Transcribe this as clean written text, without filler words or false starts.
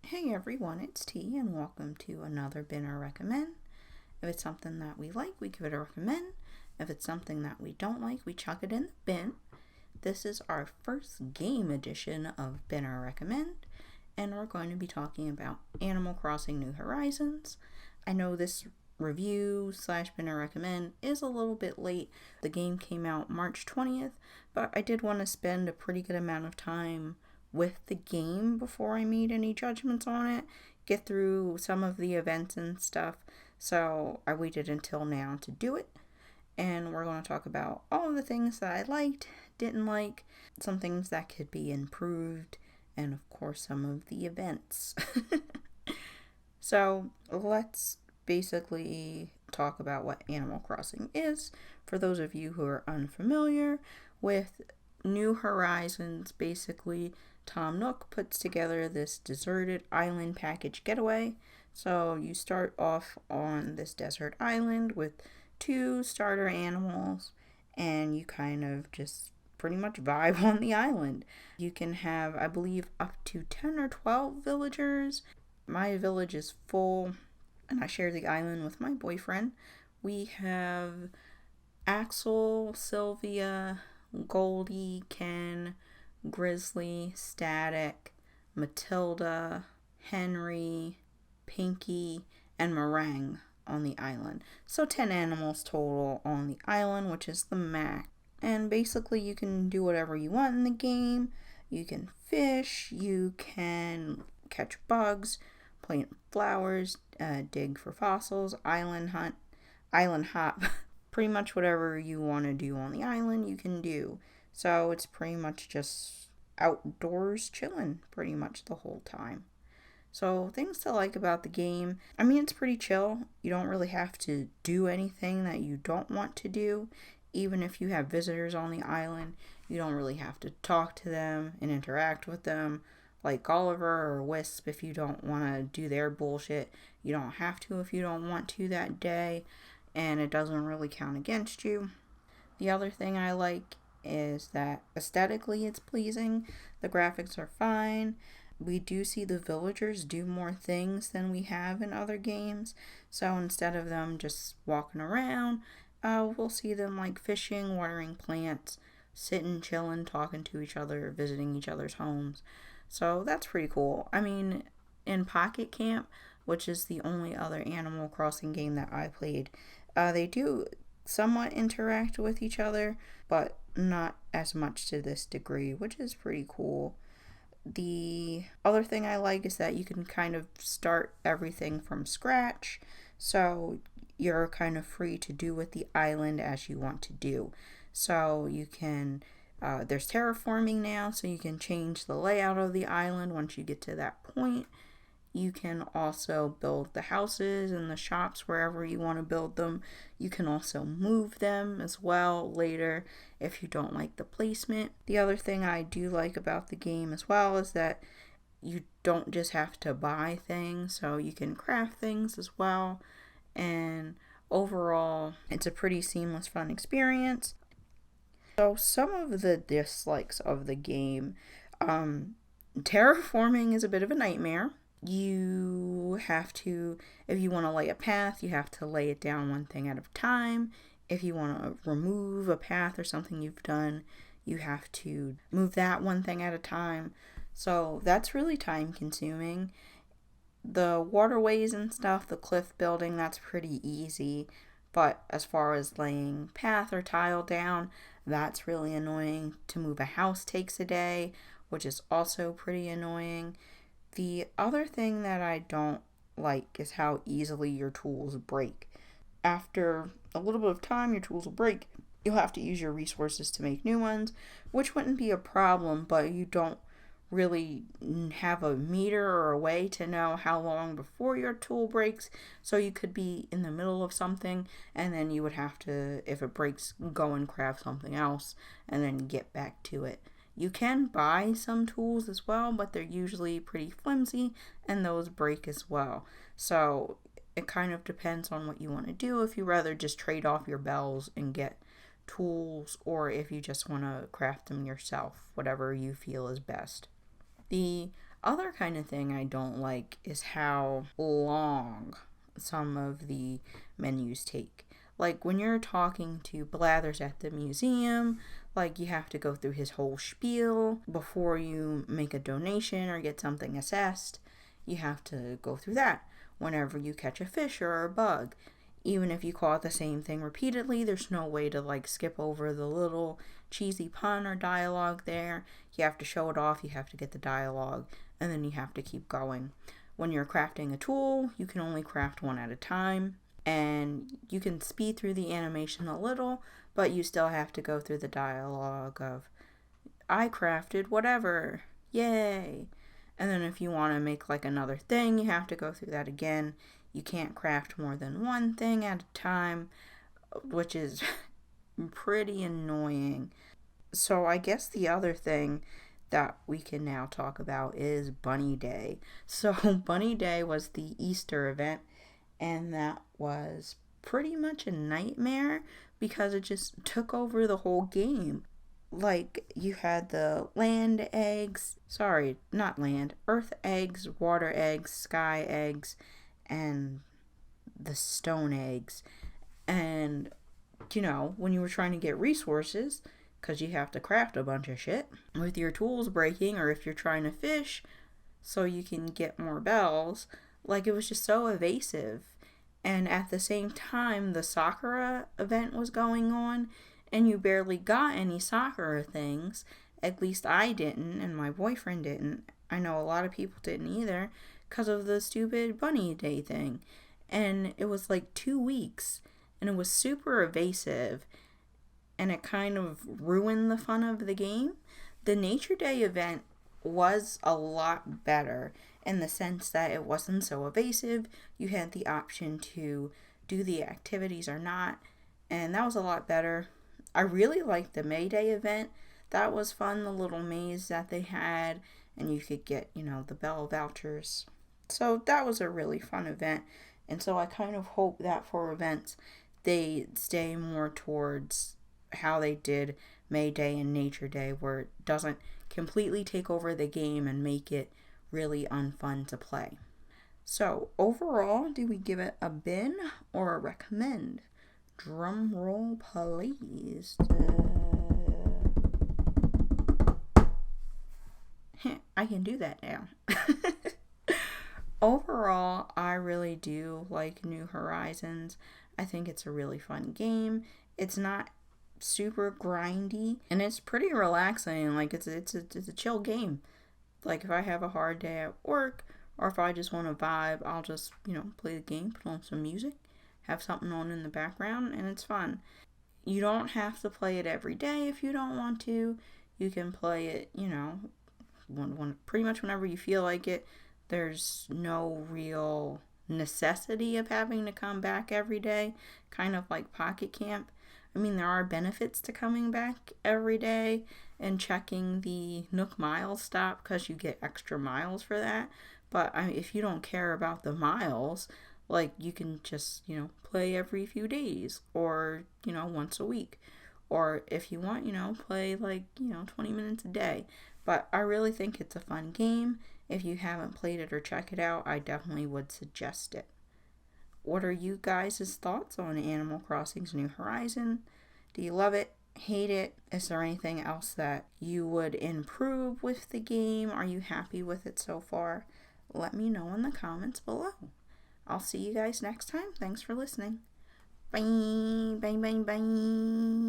Hey everyone, it's T, and welcome to another Bin or Recommend. If it's something that we like, we give it a recommend. If it's something that we don't like, we chuck it in the bin. This is our first game edition of Bin or Recommend, and we're going to be talking about Animal Crossing New Horizons. I know this review / Bin or Recommend is a little bit late. The game came out March 20th, but I did want to spend a pretty good amount of time with the game before I made any judgments on it, get through some of the events and stuff. So I waited until now to do it. And we're going to talk about all of the things that I liked, didn't like, some things that could be improved, and of course some of the events. So let's basically talk about what Animal Crossing is. For those of you who are unfamiliar with New Horizons, basically Tom Nook puts together this deserted island package getaway. So you start off on this desert island with 2 starter animals, and you kind of just pretty much vibe on the island. You can have, I believe, up to 10 or 12 villagers. My village is full, and I share the island with my boyfriend. We have Axel, Sylvia, Goldie, Ken, Grizzly, Static, Matilda, Henry, Pinky, and Meringue on the island. So 10 animals total on the island, which is the max. And basically you can do whatever you want in the game. You can fish, you can catch bugs, plant flowers, dig for fossils, island hunt, island hop. Pretty much whatever you want to do on the island, you can do. So it's pretty much just outdoors chilling pretty much the whole time. So things to like about the game. I mean, it's pretty chill. You don't really have to do anything that you don't want to do. Even if you have visitors on the island, you don't really have to talk to them and interact with them. Like Oliver or Wisp, if you don't want to do their bullshit, you don't have to if you don't want to that day, and it doesn't really count against you. The other thing I like is that aesthetically it's pleasing. The graphics are fine. We do see the villagers do more things than we have in other games. So instead of them just walking around, we'll see them like fishing, watering plants, sitting, chilling, talking to each other, visiting each other's homes. So that's pretty cool. I mean, in Pocket Camp, which is the only other Animal Crossing game that I played, they do somewhat interact with each other, but not as much to this degree, which is pretty cool. The other thing I like is that you can kind of start everything from scratch, so you're kind of free to do with the island as you want to do. So you can, there's terraforming now, so you can change the layout of the island once you get to that point. You can also build the houses and the shops wherever you want to build them. You can also move them as well later if you don't like the placement. The other thing I do like about the game as well is that you don't just have to buy things, so you can craft things as well. And overall, it's a pretty seamless, fun experience. So some of the dislikes of the game, terraforming is a bit of a nightmare. You have to, if you want to lay a path, you have to lay it down one thing at a time. If you want to remove a path or something you've done, you have to move that one thing at a time. So that's really time consuming. The waterways and stuff, the cliff building, that's pretty easy. But as far as laying path or tile down, that's really annoying. To move a house takes a day, which is also pretty annoying. The other thing that I don't like is how easily your tools break. After a little bit of time, your tools will break. You'll have to use your resources to make new ones, which wouldn't be a problem, but you don't really have a meter or a way to know how long before your tool breaks. So you could be in the middle of something, and then you would have to, if it breaks, go and craft something else and then get back to it. You can buy some tools as well, but they're usually pretty flimsy, and those break as well. So it kind of depends on what you want to do. If you rather just trade off your bells and get tools, or if you just want to craft them yourself, whatever you feel is best. The other kind of thing I don't like is how long some of the menus take. Like when you're talking to Blathers at the museum, like you have to go through his whole spiel before you make a donation or get something assessed. You have to go through that. Whenever you catch a fish or a bug, even if you caught the same thing repeatedly, there's no way to like skip over the little cheesy pun or dialogue there. You have to show it off, you have to get the dialogue, and then you have to keep going. When you're crafting a tool, you can only craft one at a time, and you can speed through the animation a little, but you still have to go through the dialogue of, I crafted whatever, yay. And then if you want to make like another thing, you have to go through that again. You can't craft more than one thing at a time, which is pretty annoying. So I guess the other thing that we can now talk about is Bunny Day. So Bunny Day was the Easter event, and that was pretty much a nightmare because it just took over the whole game. Like, you had the land eggs, sorry, not land, earth eggs, water eggs, sky eggs, and the stone eggs. And, you know, when you were trying to get resources, because you have to craft a bunch of shit, with your tools breaking, or if you're trying to fish so you can get more bells, like, it was just so evasive. And at the same time, the Sakura event was going on, and you barely got any Sakura things. At least I didn't, and my boyfriend didn't. I know a lot of people didn't either, because of the stupid Bunny Day thing. And it was like 2 weeks, and it was super evasive, and it kind of ruined the fun of the game. The Nature Day event was a lot better in the sense that it wasn't so evasive. You had the option to do the activities or not, and that was a lot better. I really liked the May Day event. That was fun, the little maze that they had, and you could get, you know, the bell vouchers. So that was a really fun event, and so I kind of hope that for events they stay more towards how they did May Day and Nature Day, where it doesn't completely take over the game and make it really unfun to play. So overall, do we give it a bin or a recommend? Drum roll, please. I can do that now. Overall, I really do like New Horizons. I think it's a really fun game. It's not super grindy, and it's pretty relaxing. Like, it's a chill game. Like, if I have a hard day at work, or if I just want to vibe, I'll just, you know, play the game, put on some music, have something on in the background, and it's fun. You don't have to play it every day if you don't want to. You can play it, you know, pretty much whenever you feel like it. There's no real necessity of having to come back every day, kind of like Pocket Camp. I mean, there are benefits to coming back every day and checking the Nook Miles stop because you get extra miles for that. But if you don't care about the miles, like, you can just, you know, play every few days or, you know, once a week. Or if you want, you know, play like, you know, 20 minutes a day. But I really think it's a fun game. If you haven't played it or check it out, I definitely would suggest it. What are you guys' thoughts on Animal Crossing's New Horizon? Do you love it? Hate it? Is there anything else that you would improve with the game? Are you happy with it so far? Let me know in the comments below. I'll see you guys next time. Thanks for listening. Bye, bye, bye, bye.